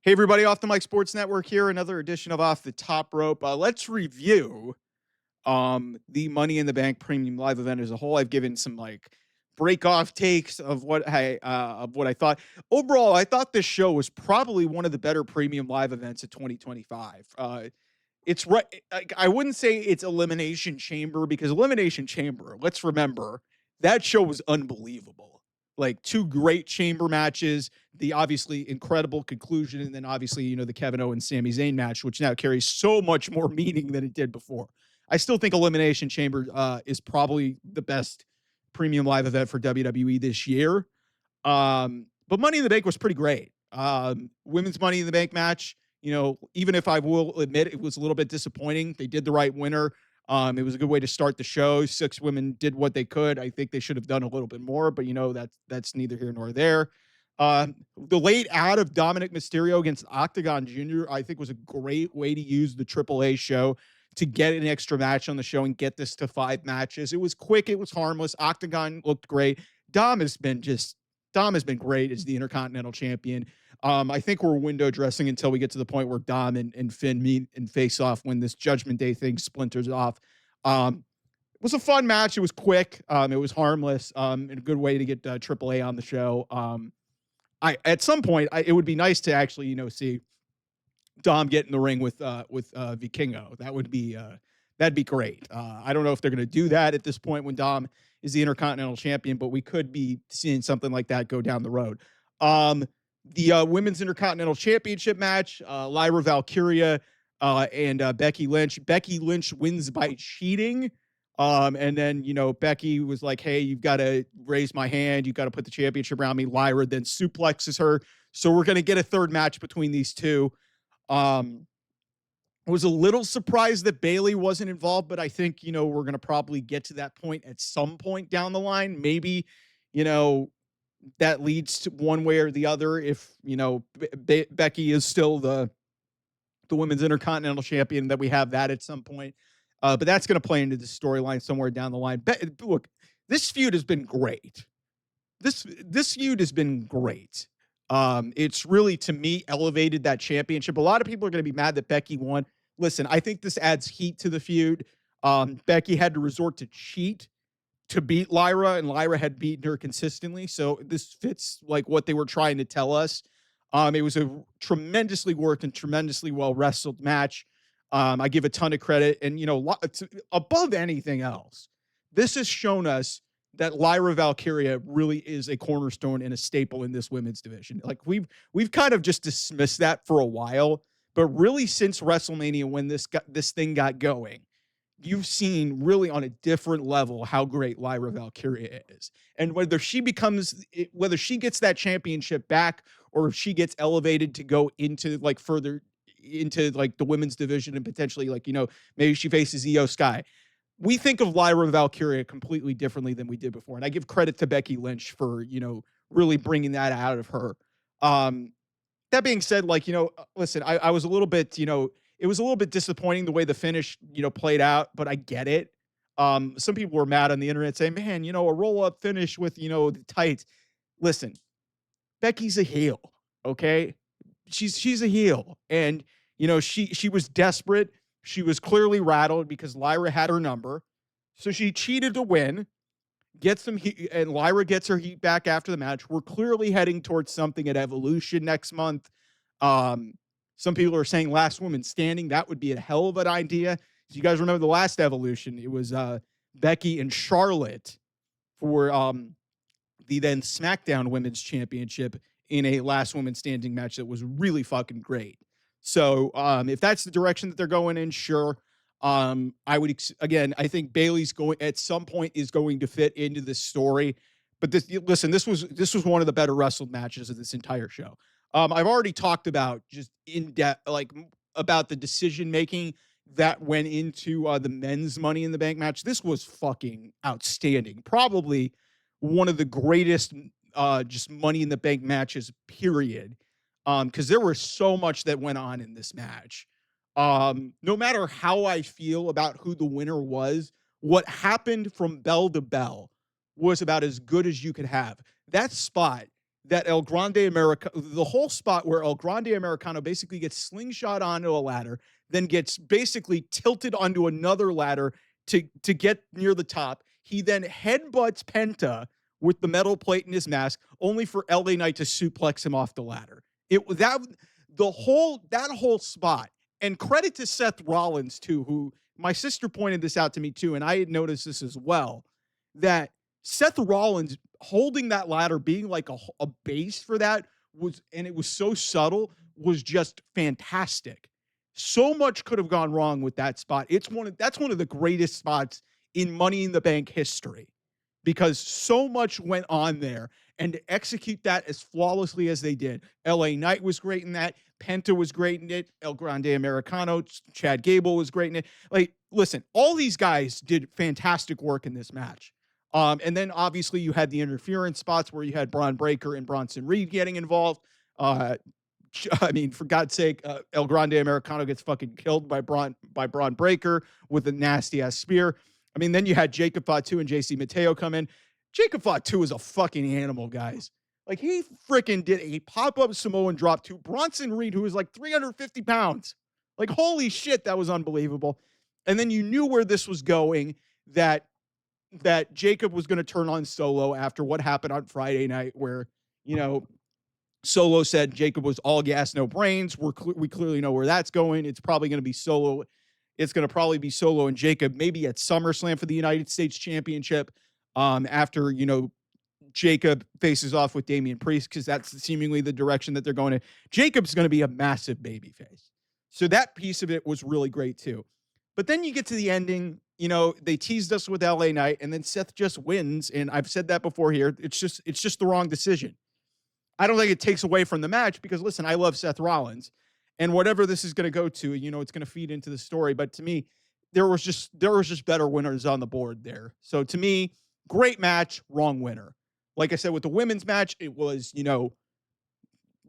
Hey, everybody, Off the Mic Sports Network here. Another edition of Off the Top Rope. Let's review the Money in the Bank Premium Live event as a whole. I've given some like break off takes of what I thought. Overall, I thought this show was probably one of the better premium live events of 2025. It's right. I wouldn't say it's Elimination Chamber because Elimination Chamber, let's remember, that show was unbelievable. Like two great chamber matches, the obviously incredible conclusion, and then obviously, the Kevin Owens Sami Zayn match, which now carries so much more meaning than it did before. I still think Elimination Chamber is probably the best premium live event for WWE this year. But Money in the Bank was pretty great. Women's Money in the Bank match, even if I will admit it was a little bit disappointing, they did the right winner. It was a good way to start the show. 6 women did what they could. I think they should have done a little bit more, but that's neither here nor there. The late out of Dominic Mysterio against Octagon Jr., I think was a great way to use the AAA show to get an extra match on the show and get this to 5 matches. It was quick. It was harmless. Octagon looked great. Dom has been great as the Intercontinental Champion. I think we're window dressing until we get to the point where Dom and Finn meet and face off when this Judgment Day thing splinters off. It was a fun match. It was quick. It was harmless. And a good way to get AAA on the show. At some point, it would be nice to actually, see Dom get in the ring with Vikingo. That'd be great. I don't know if they're going to do that at this point when Dom is the Intercontinental Champion, but we could be seeing something like that go down the road. The Women's Intercontinental Championship match, Lyra Valkyria and Becky Lynch. Becky Lynch wins by cheating. And then, Becky was like, hey, you've got to raise my hand. You've got to put the championship around me. Lyra then suplexes her. So we're going to get a third match between these two. Was a little surprised that Bayley wasn't involved, but I think, we're going to probably get to that point at some point down the line. Maybe, that leads to one way or the other. If, Becky is still the Women's Intercontinental Champion, that we have that at some point. But that's going to play into the storyline somewhere down the line. Look, this feud has been great. This feud has been great. It's really, to me, elevated that championship. A lot of people are going to be mad that Becky won. Listen, I think this adds heat to the feud. Becky had to resort to cheat to beat Lyra, and Lyra had beaten her consistently. So this fits like what they were trying to tell us. It was a tremendously worked and tremendously well wrestled match. I give a ton of credit, and above anything else, this has shown us that Lyra Valkyria really is a cornerstone and a staple in this women's division. Like we've kind of just dismissed that for a while, but really since WrestleMania, when this thing got going, you've seen really on a different level how great Lyra Valkyria is. And whether she gets that championship back or if she gets elevated to go into like further into like the women's division and potentially like, maybe she faces Io Sky. We think of Lyra Valkyria completely differently than we did before. And I give credit to Becky Lynch for, really bringing that out of her. That being said, like, listen, I was a little bit, it was a little bit disappointing the way the finish, played out, but I get it. Some people were mad on the internet saying, man, a roll up finish with, the tights. Listen, Becky's a heel. Okay. She's a heel. And, she was desperate. She was clearly rattled because Lyra had her number. So she cheated to win, gets some heat, and Lyra gets her heat back after the match. We're clearly heading towards something at Evolution next month. Some people are saying Last Woman Standing. That would be a hell of an idea. So you guys remember the last Evolution? It was Becky and Charlotte for the then SmackDown Women's Championship in a Last Woman Standing match that was really fucking great. So if that's the direction that they're going in, sure. I I think Bayley's at some point is going to fit into this story. But this was one of the better wrestled matches of this entire show. I've already talked about just in depth, like about the decision making that went into the men's Money in the Bank match. This was fucking outstanding. Probably one of the greatest just Money in the Bank matches, period. Because there was so much that went on in this match. No matter how I feel about who the winner was, what happened from bell to bell was about as good as you could have. That spot that El Grande America, the whole spot where El Grande Americano basically gets slingshot onto a ladder, then gets basically tilted onto another ladder to get near the top. He then headbutts Penta with the metal plate in his mask, only for LA Knight to suplex him off the ladder. It that that whole spot, and credit to Seth Rollins too, who my sister pointed this out to me too, and I had noticed this as well, that Seth Rollins holding that ladder, being like a base for that was, and it was so subtle, was just fantastic. So much could have gone wrong with that spot. That's one of the greatest spots in Money in the Bank history because so much went on there, and to execute that as flawlessly as they did. LA Knight was great in that. Penta was great in it. El Grande Americano, Chad Gable was great in it. Like, listen, all these guys did fantastic work in this match. And then obviously you had the interference spots where you had Braun Breaker and Bronson Reed getting involved. I mean, for God's sake, El Grande Americano gets fucking killed by Braun Breaker with a nasty ass spear. I mean, then you had Jacob Fatu and JC Mateo come in. Jacob Fatu is a fucking animal, guys. Like, he freaking did a pop-up Samoan drop to Bronson Reed, who was like 350 pounds. Like, holy shit, that was unbelievable. And then you knew where this was going, that Jacob was going to turn on Solo after what happened on Friday night, where, you know, Solo said Jacob was all gas, no brains. We clearly know where that's going. It's probably going to be Solo. It's going to probably be Solo and Jacob, maybe at SummerSlam for the United States Championship. After, you know, Jacob faces off with Damian Priest, because that's seemingly the direction that they're going in. Jacob's going to be a massive babyface. So that piece of it was really great too. But then you get to the ending, you know, they teased us with LA Knight, and then Seth just wins. And I've said that before here. It's just the wrong decision. I don't think it takes away from the match because, listen, I love Seth Rollins, and whatever this is going to go to, you know, it's going to feed into the story. But to me, there was just better winners on the board there. So to me, great match, wrong winner. Like I said, with the women's match, it was, you know,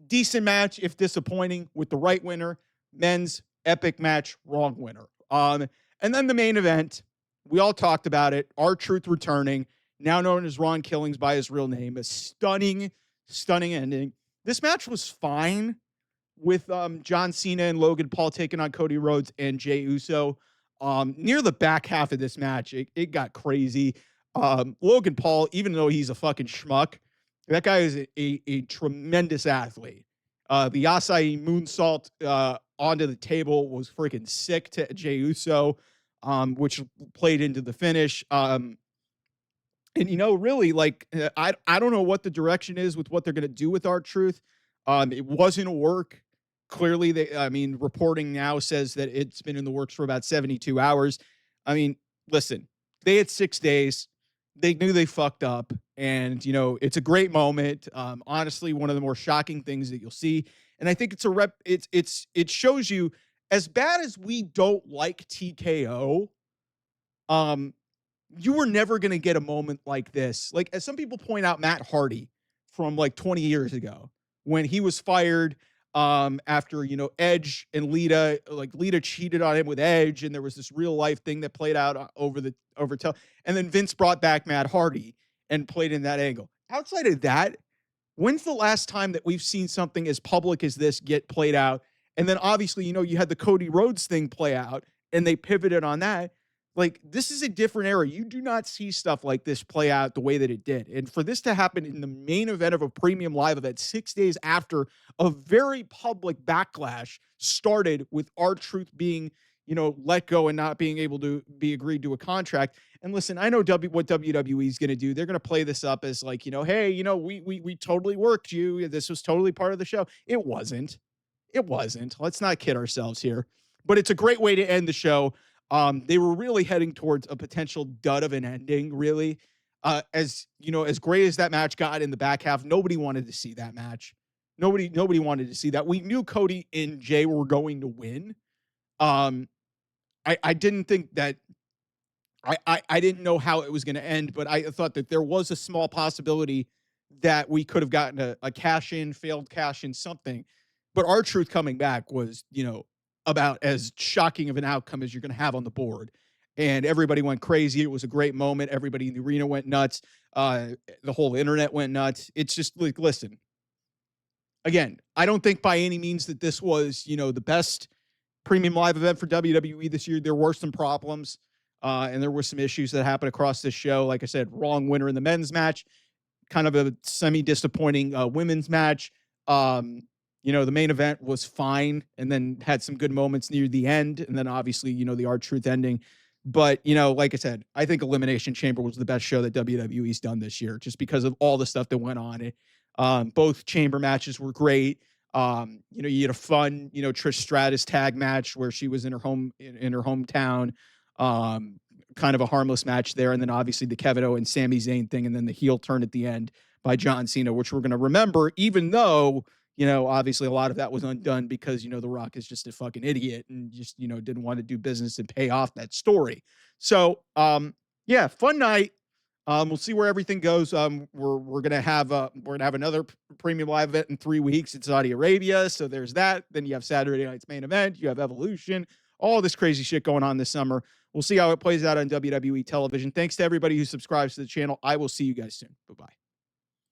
decent match, if disappointing, with the right winner. Men's epic match, wrong winner. And then the main event, we all talked about it. R-Truth returning, now known as Ron Killings by his real name. A stunning ending. This match was fine with John Cena and Logan Paul taking on Cody Rhodes and Jey Uso. Near the back half of this match, it got crazy. Logan Paul, even though he's a fucking schmuck, that guy is a tremendous athlete. The Asai moonsault onto the table was freaking sick to Jey Uso, which played into the finish. And, you know, really, like, I don't know what the direction is with what they're going to do with R-Truth. It wasn't work. Clearly, reporting now says that it's been in the works for about 72 hours. I mean, listen, they had 6 days. They knew they fucked up. And, you know, it's a great moment. Honestly, one of the more shocking things that you'll see. And I think it shows you, as bad as we don't like TKO, you were never going to get a moment like this. Like, as some people point out, Matt Hardy from like 20 years ago, when he was fired after, you know, Edge and Lita cheated on him with Edge, and there was this real life thing that played out and then Vince brought back Matt Hardy and played in that angle. Outside of that, when's the last time that we've seen something as public as this get played out? And then obviously, you know, you had the Cody Rhodes thing play out, and they pivoted on that. Like, this is a different era. You do not see stuff like this play out the way that it did. And for this to happen in the main event of a premium live event 6 days after a very public backlash started with R-Truth being, you know, let go and not being able to be agreed to a contract. And listen, I know what WWE is going to do. They're going to play this up as like, you know, hey, you know, we totally worked you. This was totally part of the show. It wasn't. Let's not kid ourselves here. But it's a great way to end the show. They were really heading towards a potential dud of an ending, really. As you know, as great as that match got in the back half, nobody wanted to see that match. Nobody wanted to see that. We knew Cody and Jey were going to win. I didn't think that I didn't know how it was going to end, but I thought that there was a small possibility that we could have gotten a cash-in, failed cash-in, something. But R-Truth coming back was, you know, about as shocking of an outcome as you're going to have on the board. and everybody went crazy. It was a great moment. Everybody in the arena went nuts. The whole internet went nuts. It's just like, listen, again, I don't think by any means that this was, the best premium live event for WWE this year. There were some problems, and there were some issues that happened across this show. Like I said, wrong winner in the men's match, kind of a semi-disappointing women's match. The main event was fine and then had some good moments near the end. And then obviously, the R-Truth ending. But, like I said, I think Elimination Chamber was the best show that WWE's done this year just because of all the stuff that went on. Both chamber matches were great. You had a fun, Trish Stratus tag match where she was in her hometown. Kind of a harmless match there. And then obviously the Kevin Owens, Sami Zayn thing, and then the heel turn at the end by John Cena, which we're going to remember, even though, obviously a lot of that was undone because, The Rock is just a fucking idiot and just, didn't want to do business and pay off that story. So, yeah, fun night. We'll see where everything goes. We're gonna have another premium live event in 3 weeks. It's Saudi Arabia, so there's that. Then you have Saturday night's main event. You have Evolution. All this crazy shit going on this summer. We'll see how it plays out on WWE television. Thanks to everybody who subscribes to the channel. I will see you guys soon. Bye-bye.